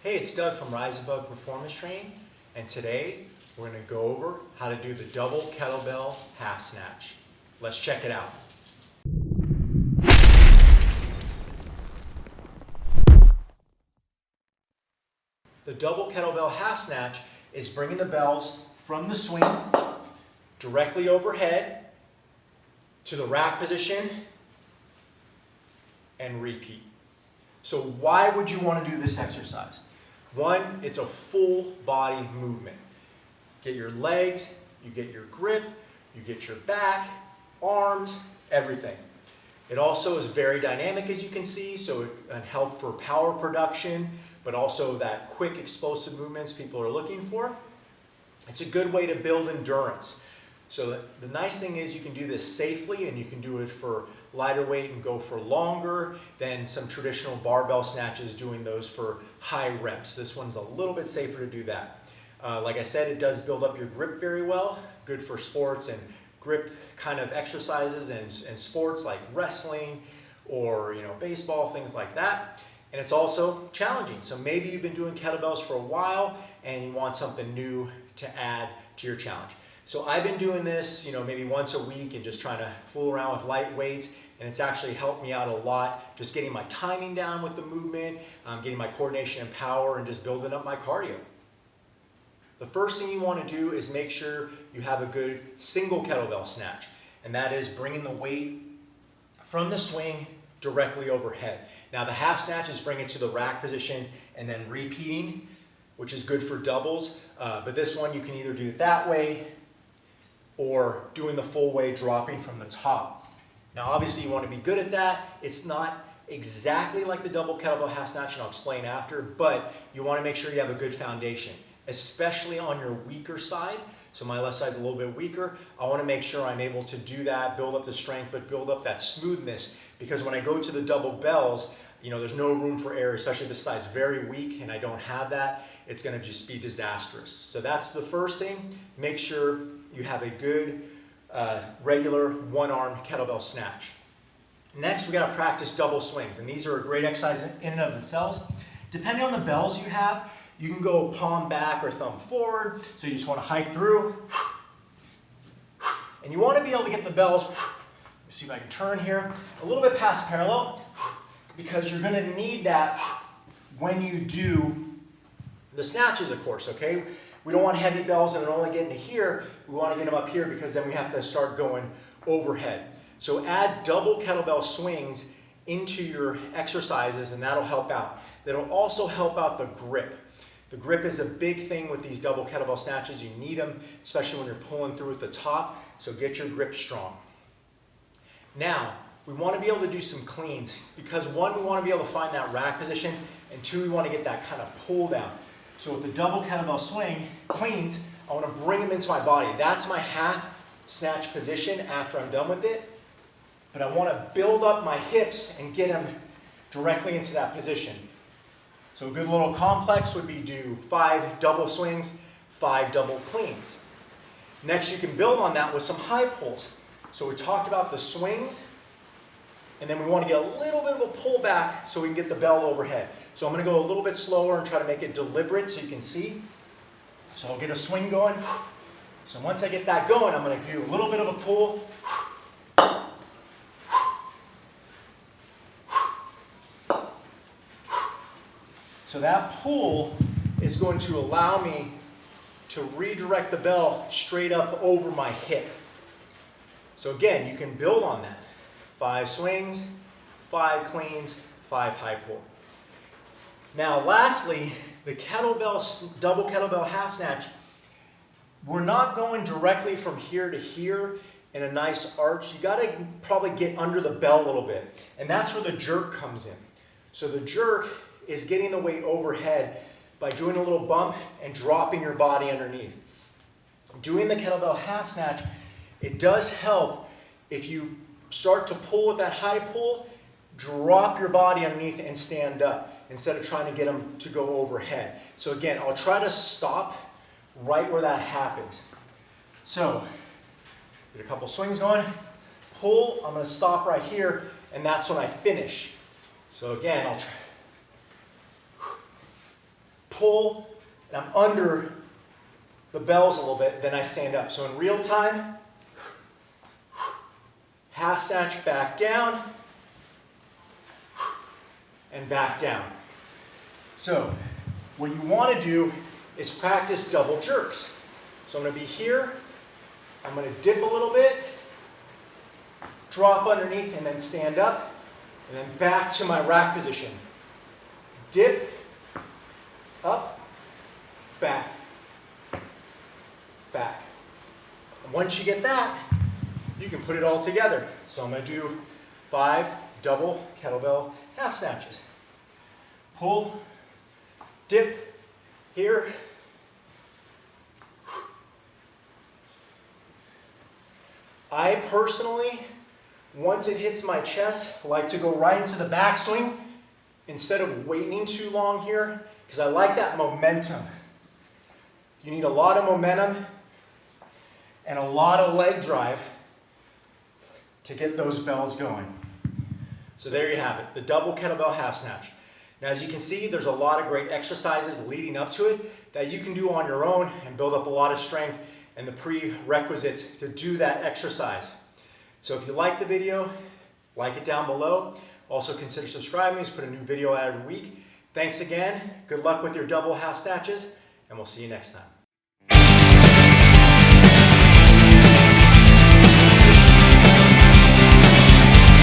Hey, it's Doug from Rise Above Performance Training, and today we're going to go over how to do the double kettlebell half snatch. Let's check it out. The double kettlebell half snatch is bringing the bells from the swing directly overhead to the rack position and repeat. So why would you want to do this exercise? One, it's a full body movement. Get your legs, you get your grip, you get your back, arms, everything. It also is very dynamic, as you can see, so it can help for power production, but also that quick explosive movements people are looking for. It's a good way to build endurance. So the nice thing is you can do this safely, and you can do it for lighter weight and go for longer than some traditional barbell snatches doing those for high reps. This one's a little bit safer to do that. Like I said, it does build up your grip very well, good for sports and grip kind of exercises and sports like wrestling or baseball, things like that. And it's also challenging. So maybe you've been doing kettlebells for a while and you want something new to add to your challenge. So I've been doing this, maybe once a week and just trying to fool around with light weights, and it's actually helped me out a lot, just getting my timing down with the movement, getting my coordination and power, and just building up my cardio. The first thing you want to do is make sure you have a good single kettlebell snatch, and that is bringing the weight from the swing directly overhead. Now the half snatch is bringing it to the rack position and then repeating, which is good for doubles, but this one you can either do it that way or doing the full way, dropping from the top. Now obviously you want to be good at that. It's not exactly like the double kettlebell half snatch, and I'll explain after, but you want to make sure you have a good foundation, especially on your weaker side. So my left side's a little bit weaker. I want to make sure I'm able to do that, build up the strength, but build up that smoothness, because when I go to the double bells, there's no room for error, especially if this side's very weak and I don't have that. It's going to just be disastrous. So that's the first thing. Make sure you have a good regular one-arm kettlebell snatch. Next, we got to practice double swings, and these are a great exercise in and of themselves. Depending on the bells you have, you can go palm back or thumb forward, so you just want to hike through. And you want to be able to get the bells, let me see if I can turn here, a little bit past parallel, because you're going to need that when you do the snatches, of course, okay? We don't want heavy bells and only getting to here. We want to get them up here, because then we have to start going overhead. So add double kettlebell swings into your exercises, and that'll help out. That'll also help out the grip. The grip is a big thing with these double kettlebell snatches. You need them, especially when you're pulling through at the top, so get your grip strong. Now, we want to be able to do some cleans, because one, we want to be able to find that rack position, and two, we want to get that kind of pull down. So with the double kettlebell swing cleans, I want to bring them into my body. That's my half snatch position after I'm done with it, but I want to build up my hips and get them directly into that position. So a good little complex would be do 5 double swings, 5 double cleans. Next, you can build on that with some high pulls. So we talked about the swings, and then we want to get a little bit of a pull back so we can get the bell overhead. So I'm going to go a little bit slower and try to make it deliberate so you can see. So I'll get a swing going. So once I get that going, I'm going to do a little bit of a pull. So that pull is going to allow me to redirect the bell straight up over my hip. So again, you can build on that. 5 swings, 5 cleans, 5 high pull. Now lastly, the double kettlebell half snatch, we're not going directly from here to here in a nice arch. You got to probably get under the bell a little bit, and that's where the jerk comes in. So the jerk is getting the weight overhead by doing a little bump and dropping your body underneath. Doing the kettlebell half snatch, it does help if you start to pull with that high pull, drop your body underneath and stand up instead of trying to get them to go overhead. So again, I'll try to stop right where that happens. So, get a couple swings going, pull, I'm going to stop right here, and that's when I finish. So again, I'll try. pull, and I'm under the bells a little bit, then I stand up. So in real time, half snatch, back down, and back down. So what you want to do is practice double jerks. So I'm going to be here, I'm going to dip a little bit, drop underneath, and then stand up, and then back to my rack position. Dip, up, back, back. And once you get that, you can put it all together. So I'm going to do 5 double kettlebell half snatches. Pull, dip, here. I personally, once it hits my chest, like to go right into the backswing instead of waiting too long here, because I like that momentum. You need a lot of momentum and a lot of leg drive to get those bells going. So there you have it, the double kettlebell half snatch. Now as you can see, there's a lot of great exercises leading up to it that you can do on your own and build up a lot of strength and the prerequisites to do that exercise. So if you like the video, like it down below. Also consider subscribing, just put a new video out every week. Thanks again, good luck with your double half snatches, and we'll see you next time.